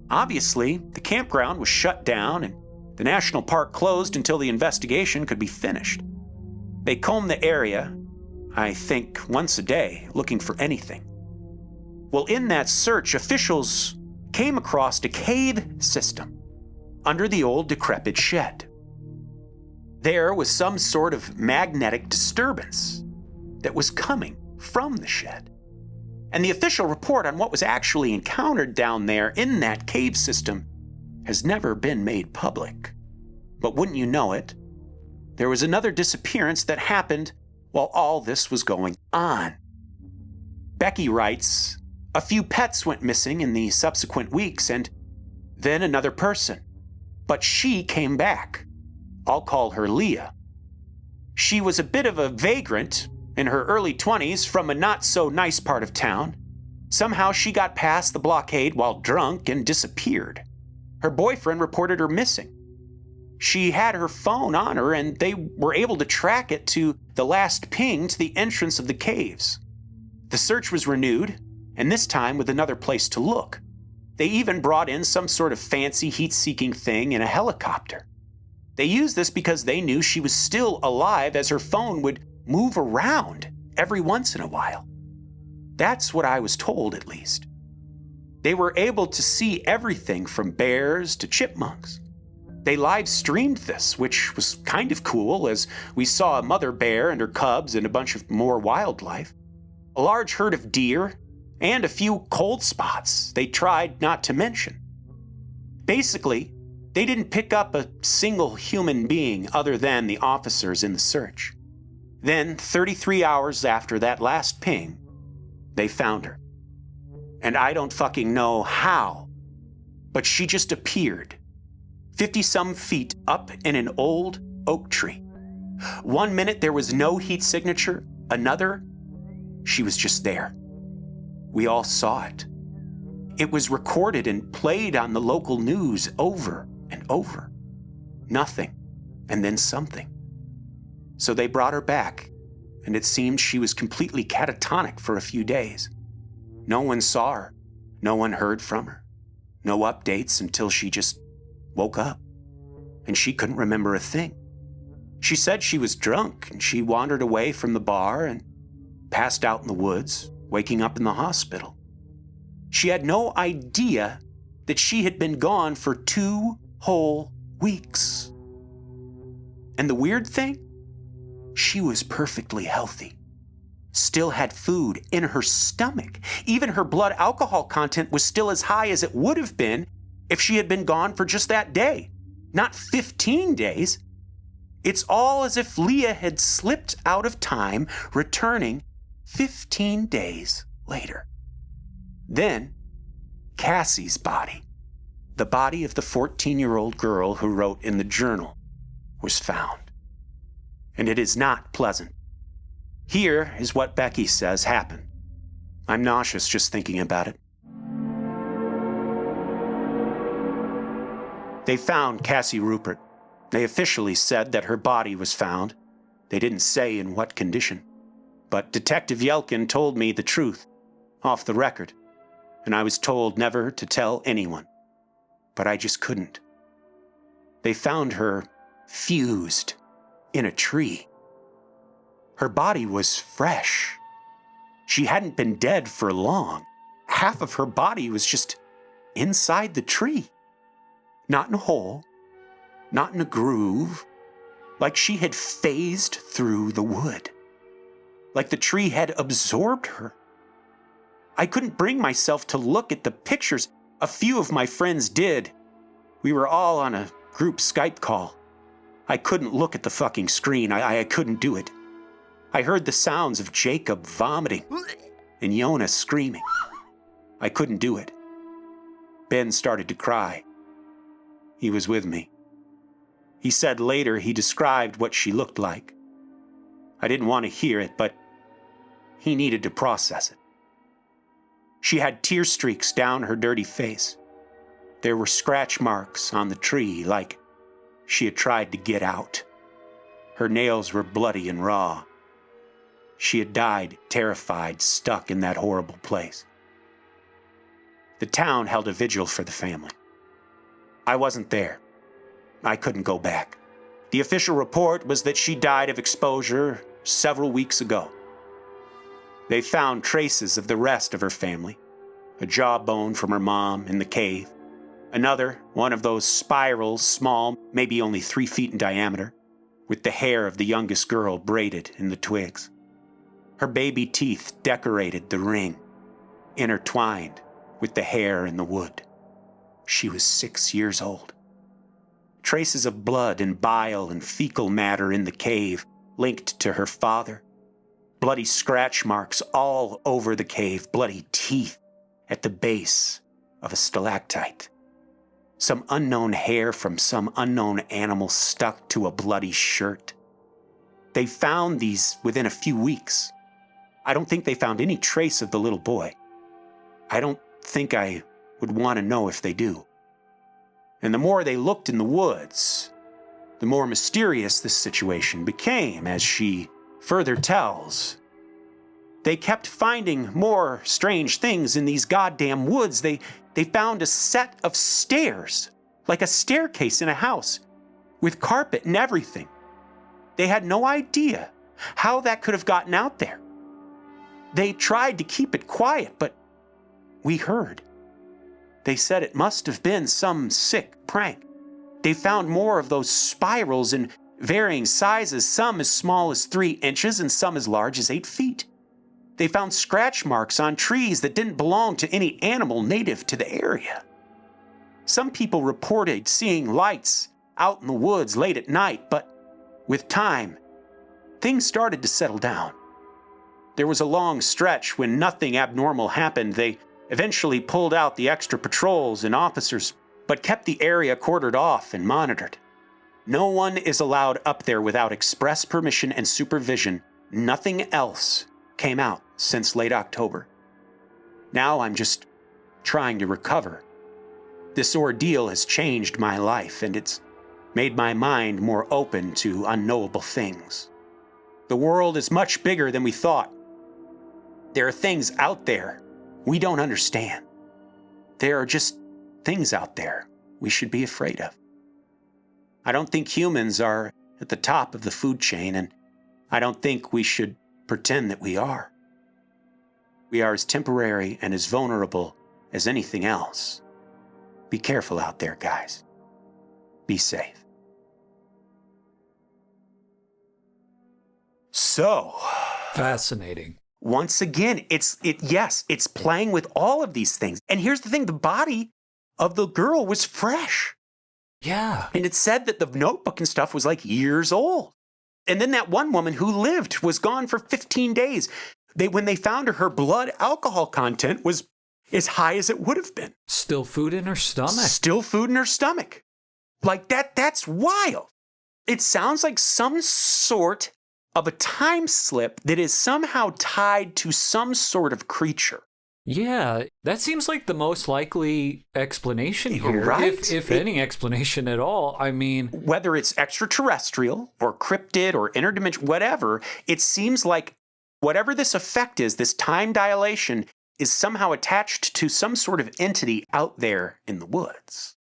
Obviously, the campground was shut down and the national park closed until the investigation could be finished. They combed the area, I think once a day, looking for anything. Well, in that search, officials came across a cave system under the old decrepit shed. There was some sort of magnetic disturbance that was coming from the shed. And the official report on what was actually encountered down there in that cave system has never been made public. But wouldn't you know it, there was another disappearance that happened while all this was going on. Becky writes, a few pets went missing in the subsequent weeks, and then another person. But she came back. I'll call her Leah. She was a bit of a vagrant in her early 20s from a not-so-nice part of town. Somehow she got past the blockade while drunk and disappeared. Her boyfriend reported her missing. She had her phone on her, and they were able to track it to the last ping to the entrance of the caves. The search was renewed, and this time with another place to look. They even brought in some sort of fancy heat-seeking thing in a helicopter. They used this because they knew she was still alive, as her phone would move around every once in a while. That's what I was told, at least. They were able to see everything from bears to chipmunks. They live-streamed this, which was kind of cool, as we saw a mother bear and her cubs and a bunch of more wildlife, a large herd of deer, and a few cold spots they tried not to mention. Basically, they didn't pick up a single human being other than the officers in the search. Then, 33 hours after that last ping, they found her. And I don't fucking know how, but she just appeared, 50-some feet up in an old oak tree. One minute there was no heat signature, another, she was just there. We all saw it. It was recorded and played on the local news over and over. Nothing, and then something. So they brought her back, and it seemed she was completely catatonic for a few days. No one saw her. No one heard from her. No updates until she just woke up. And she couldn't remember a thing. She said she was drunk, and she wandered away from the bar and passed out in the woods, waking up in the hospital. She had no idea that she had been gone for 2 whole weeks. And the weird thing? She was perfectly healthy. Still had food in her stomach. Even her blood alcohol content was still as high as it would have been if she had been gone for just that day, not 15 days. It's all as if Leah had slipped out of time, returning 15 days later. Then, Cassie's body, the body of the 14-year-old girl who wrote in the journal, was found. And it is not pleasant. Here is what Becky says happened. I'm nauseous just thinking about it. They found Cassie Rupert. They officially said that her body was found. They didn't say in what condition. But Detective Yelkin told me the truth, off the record, and I was told never to tell anyone. But I just couldn't. They found her fused in a tree. Her body was fresh. She hadn't been dead for long. Half of her body was just inside the tree. Not in a hole, not in a groove, like she had phased through the wood. Like the tree had absorbed her. I couldn't bring myself to look at the pictures. A few of my friends did. We were all on a group Skype call. I couldn't look at the fucking screen. I couldn't do it. I heard the sounds of Jacob vomiting and Yona screaming. I couldn't do it. Ben started to cry. He was with me. He said later he described what she looked like. I didn't want to hear it, but he needed to process it. She had tear streaks down her dirty face. There were scratch marks on the tree, like she had tried to get out. Her nails were bloody and raw. She had died terrified, stuck in that horrible place. The town held a vigil for the family. I wasn't there. I couldn't go back. The official report was that she died of exposure several weeks ago. They found traces of the rest of her family. A jawbone from her mom in the cave. Another, one of those spirals, small, maybe only 3 feet in diameter, with the hair of the youngest girl braided in the twigs. Her baby teeth decorated the ring, intertwined with the hair in the wood. She was 6 years old. Traces of blood and bile and fecal matter in the cave linked to her father. Bloody scratch marks all over the cave, bloody teeth at the base of a stalactite. Some unknown hair from some unknown animal stuck to a bloody shirt. They found these within a few weeks. I don't think they found any trace of the little boy. I don't think I would want to know if they do. And the more they looked in the woods, the more mysterious this situation became, as she further tells. They kept finding more strange things in these goddamn woods. They found a set of stairs, like a staircase in a house, with carpet and everything. They had no idea how that could have gotten out there. They tried to keep it quiet, but we heard. They said it must have been some sick prank. They found more of those spirals in varying sizes, some as small as 3 inches and some as large as 8 feet. They found scratch marks on trees that didn't belong to any animal native to the area. Some people reported seeing lights out in the woods late at night, but with time, things started to settle down. There was a long stretch when nothing abnormal happened. They eventually pulled out the extra patrols and officers, but kept the area cordoned off and monitored. No one is allowed up there without express permission and supervision. Nothing else came out since late October. Now I'm just trying to recover. This ordeal has changed my life, and it's made my mind more open to unknowable things. The world is much bigger than we thought. There are things out there we don't understand. There are just things out there we should be afraid of. I don't think humans are at the top of the food chain, and I don't think we should pretend that we are. We are as temporary and as vulnerable as anything else. Be careful out there, guys. Be safe. So, Fascinating. once again, it's playing with all of these things. And here's the thing, the body of the girl was fresh. Yeah. And it said that the notebook and stuff was like years old. And then that one woman who lived was gone for 15 days. When they found her, her blood alcohol content was as high as it would have been. Still food in her stomach. Still food in her stomach. Like that's wild. It sounds like some sort of a time slip that is somehow tied to some sort of creature. Yeah, that seems like the most likely explanation here. Right? If any explanation at all. I mean, whether it's extraterrestrial or cryptid or interdimensional, whatever, it seems like whatever this effect is, this time dilation, is somehow attached to some sort of entity out there in the woods.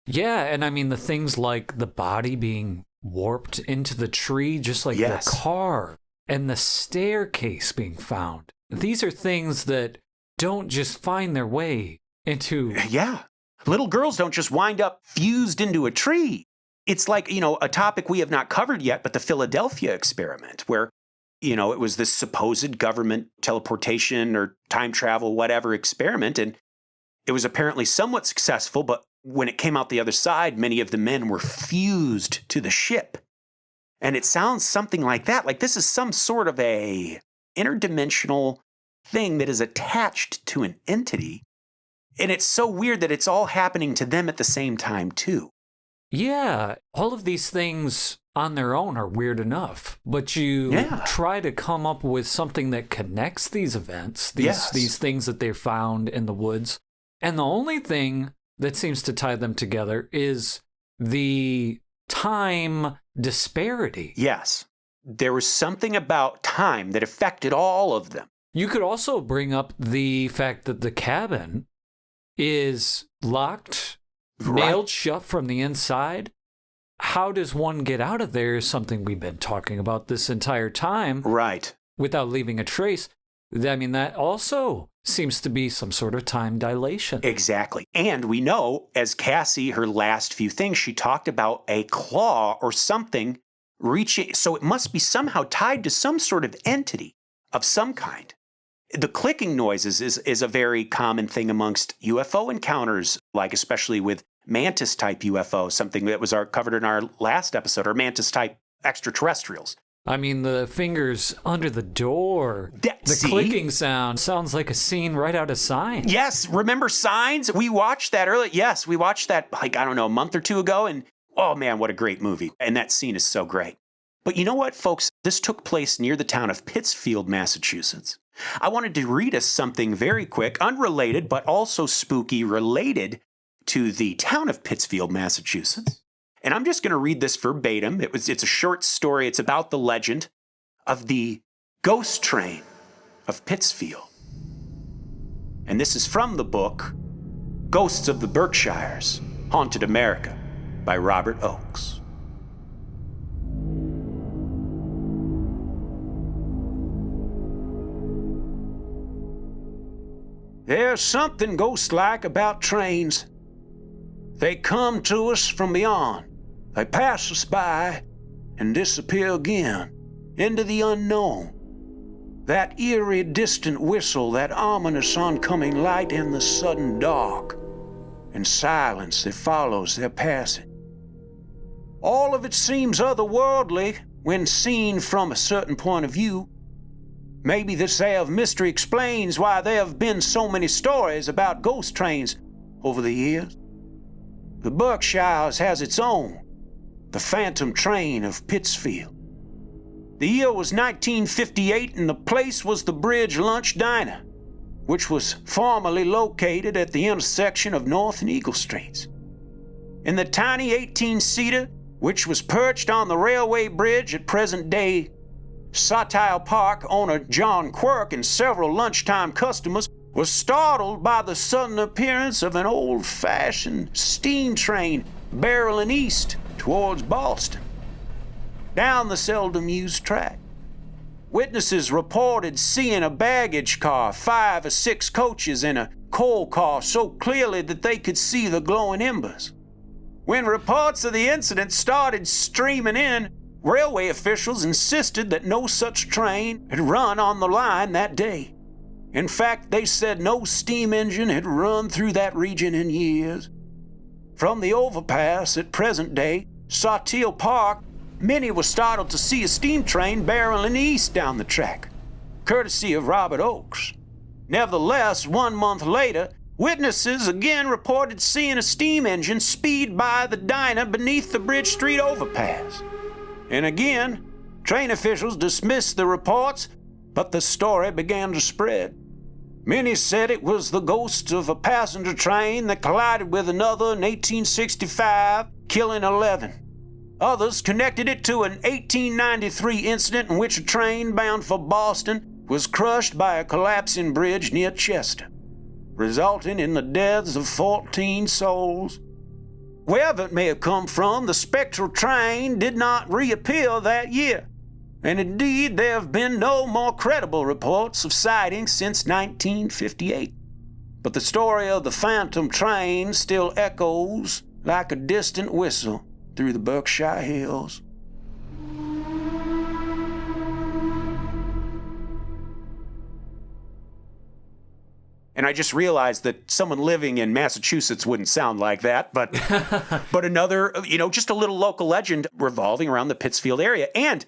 yeah, and I mean the things like the body being warped into the tree, just like Yes. the car, and the staircase being found. These are things that don't just find their way into... Yeah. Little girls don't just wind up fused into a tree. It's like, a topic we have not covered yet, but the Philadelphia experiment, where, it was this supposed government teleportation or time travel, whatever experiment. And it was apparently somewhat successful, but when it came out the other side, many of the men were fused to the ship. And it sounds something like that. Like this is some sort of a interdimensional thing that is attached to an entity. And it's so weird that it's all happening to them at the same time, too. Yeah, all of these things on their own are weird enough, but you try to come up with something that connects these events, these things that they found in the woods. And the only thing that seems to tie them together is the time disparity. Yes. There was something about time that affected all of them. You could also bring up the fact that the cabin is locked, nailed shut from the inside. How does one get out of there is something we've been talking about this entire time. Right. Without leaving a trace. I mean, that also seems to be some sort of time dilation. Exactly. And we know, as Cassie, her last few things, she talked about a claw or something reaching. So it must be somehow tied to some sort of entity of some kind. The clicking noises is a very common thing amongst UFO encounters, like especially with mantis-type UFO, something that was covered in our last episode, or mantis-type extraterrestrials. I mean, the fingers under the door, the clicking sound sounds like a scene right out of Signs. Yes, remember Signs? We watched that earlier. Yes, we watched that, a month or two ago, and oh man, what a great movie. And that scene is so great. But you know what, folks? This took place near the town of Pittsfield, Massachusetts. I wanted to read us something very quick, unrelated, but also spooky, related to the town of Pittsfield, Massachusetts. And I'm just going to read this verbatim. It's a short story. It's about the legend of the ghost train of Pittsfield. And this is from the book, Ghosts of the Berkshires, Haunted America, by Robert Oakes. There's something ghost-like about trains. They come to us from beyond. They pass us by and disappear again into the unknown. That eerie, distant whistle, that ominous oncoming light in the sudden dark, and silence that follows their passing. All of it seems otherworldly when seen from a certain point of view. Maybe this air of mystery explains why there have been so many stories about ghost trains over the years. The Berkshires has its own, the Phantom Train of Pittsfield. The year was 1958 and the place was the Bridge Lunch Diner, which was formerly located at the intersection of North and Eagle Streets. In the tiny 18-seater, which was perched on the railway bridge at present-day Sawtile Park, owner John Quirk and several lunchtime customers was startled by the sudden appearance of an old-fashioned steam train barreling east towards Boston, down the seldom-used track. Witnesses reported seeing a baggage car, 5 or 6 coaches, and a coal car so clearly that they could see the glowing embers. When reports of the incident started streaming in, Railway officials insisted that no such train had run on the line that day. In fact, they said no steam engine had run through that region in years. From the overpass at present day, Sawtelle Park, many were startled to see a steam train barreling east down the track, courtesy of Robert Oakes. Nevertheless, 1 month later, witnesses again reported seeing a steam engine speed by the diner beneath the Bridge Street overpass. And again, train officials dismissed the reports, but the story began to spread. Many said it was the ghost of a passenger train that collided with another in 1865, killing 11. Others connected it to an 1893 incident in which a train bound for Boston was crushed by a collapsing bridge near Chester, resulting in the deaths of 14 souls. Wherever it may have come from, the spectral train did not reappear that year. And indeed, there have been no more credible reports of sightings since 1958. But the story of the phantom train still echoes like a distant whistle through the Berkshire hills. And I just realized that someone living in Massachusetts wouldn't sound like that, but another, just a little local legend revolving around the Pittsfield area. And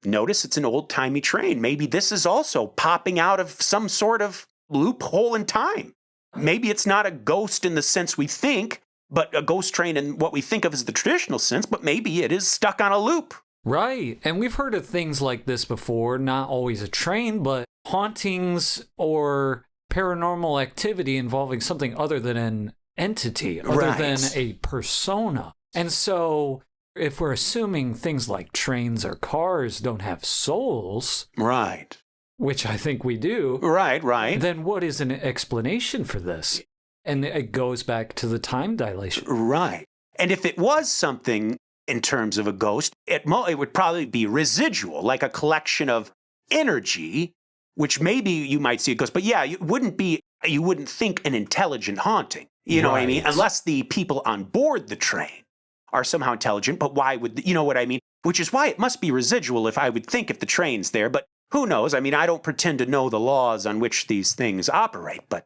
notice it's an old-timey train. Maybe this is also popping out of some sort of loophole in time. Maybe it's not a ghost in the sense we think, but a ghost train in what we think of as the traditional sense, but maybe it is stuck on a loop. Right. And we've heard of things like this before, not always a train, but hauntings or paranormal activity involving something other than an entity, other than a persona. And so if we're assuming things like trains or cars don't have souls, right, which I think we do, right, then what is an explanation for this? And it goes back to the time dilation. Right. And if it was something in terms of a ghost, it would probably be residual, like a collection of energy, which maybe you might see a ghost. But yeah, you wouldn't think an intelligent haunting. You know what I mean? Unless the people on board the train are somehow intelligent. But why would, you know what I mean? Which is why it must be residual if I would think if the train's there. But who knows? I mean, I don't pretend to know the laws on which these things operate. But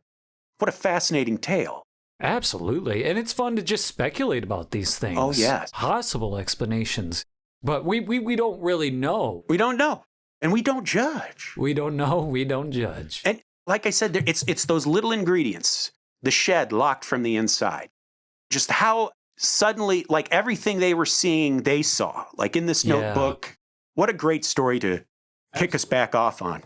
what a fascinating tale. Absolutely. And it's fun to just speculate about these things. Oh, yes. Possible explanations. But we don't really know. We don't know. And we don't judge. We don't know. We don't judge. And like I said, it's those little ingredients. The shed locked from the inside. Just how suddenly, like everything they were seeing, they saw. Like in this notebook. What a great story to kick us back off on.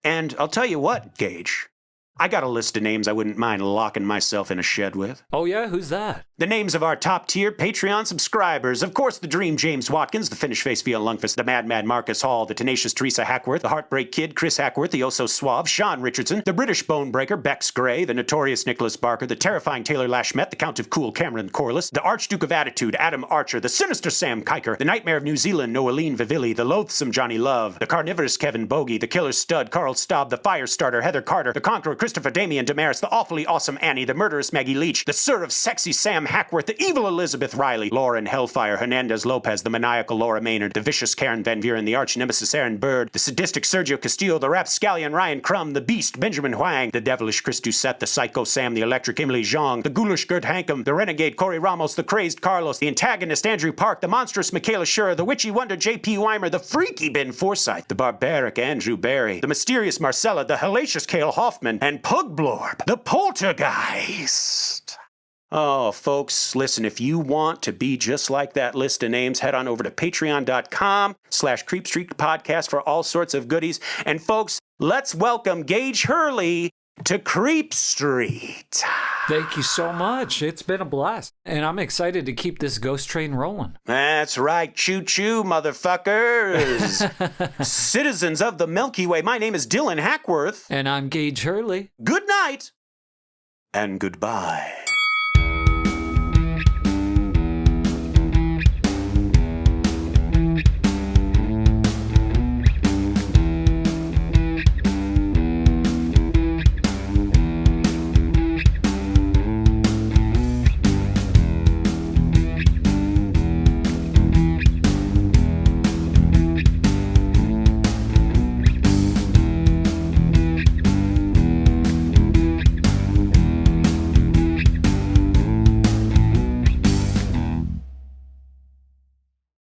And I'll tell you what, Gage. I got a list of names I wouldn't mind locking myself in a shed with. Oh, yeah? Who's that? The names of our top-tier Patreon subscribers. Of course, the Dream James Watkins, the Finnish Face Via Lungfist, the Mad Marcus Hall, the Tenacious Teresa Hackworth, the Heartbreak Kid, Chris Hackworth, the Oh-So Suave, Sean Richardson, the British Bonebreaker, Bex Gray, the Notorious Nicholas Barker, the Terrifying Taylor Lashmet, the Count of Cool Cameron Corliss, the Archduke of Attitude, Adam Archer, the Sinister Sam Kiker, the Nightmare of New Zealand, Noeline Vivilli, the Loathsome Johnny Love, the Carnivorous Kevin Bogey, the Killer Stud, Carl Staub, the Firestarter, Heather Carter, the Conqueror Christopher Damian Damaris, the Awfully Awesome Annie, the Murderous Maggie Leach, the Sir of Sexy Sam Hackworth, the Evil Elizabeth Riley, Lauren Hellfire, Hernandez Lopez, the Maniacal Laura Maynard, the Vicious Karen Van Buren, the Arch Nemesis Aaron Bird, the Sadistic Sergio Castillo, the Rapscallion Ryan Crum, the Beast Benjamin Huang, the Devilish Chris Doucette, the Psycho Sam, the Electric Emily Zhang, the Ghoulish Gert Hankum, the Renegade Corey Ramos, the Crazed Carlos, the Antagonist Andrew Park, the Monstrous Michaela Schur, the Witchy Wonder J.P. Weimer, the Freaky Ben Forsyth, the Barbaric Andrew Barry, the Mysterious Marcella, the Hellacious Cale Hoffman, and Pugblorb, the Poltergeist. Oh, folks, listen, if you want to be just like that list of names, head on over to patreon.com/Creep Street Podcast for all sorts of goodies. And folks, let's welcome Gage Hurley to Creep Street. Thank you so much. It's been a blast. And I'm excited to keep this ghost train rolling. That's right. Choo-choo, motherfuckers. Citizens of the Milky Way, my name is Dylan Hackworth. And I'm Gage Hurley. Good night and goodbye.